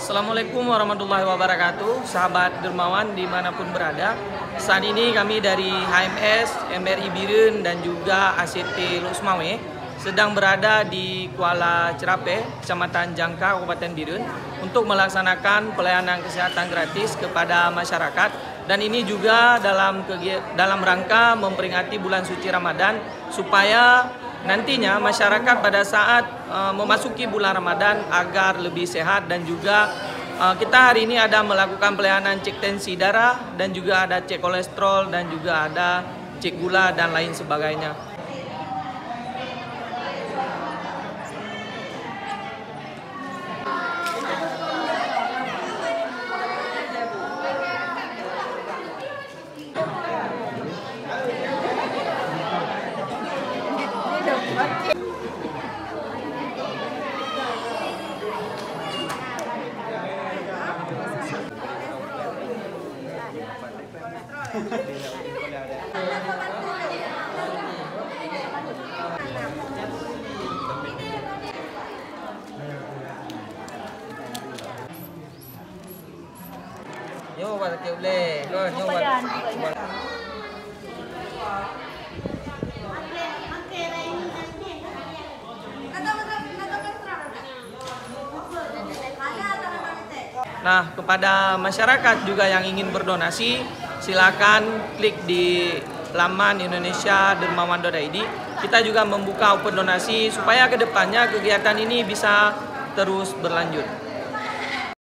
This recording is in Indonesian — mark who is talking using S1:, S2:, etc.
S1: Assalamualaikum warahmatullahi wabarakatuh, sahabat dermawan dimanapun berada. Saat ini kami dari HMS, MRI Biren dan juga ACT Lusmawe sedang berada di Kuala Cerape, Kecamatan Jangka, Kabupaten Biren untuk melaksanakan pelayanan kesehatan gratis kepada masyarakat. Dan ini juga dalam rangka memperingati bulan suci Ramadan supaya nantinya masyarakat pada saat memasuki bulan Ramadan agar lebih sehat. Dan juga kita hari ini ada melakukan pelayanan cek tensi darah dan juga ada cek kolesterol dan juga ada cek gula dan lain sebagainya. Yo, buat boleh. Go, yo buat. Nah, kepada masyarakat juga yang ingin berdonasi, silakan klik di laman Indonesia.dermawan.id. Kita juga membuka open donasi supaya kedepannya kegiatan ini bisa terus berlanjut.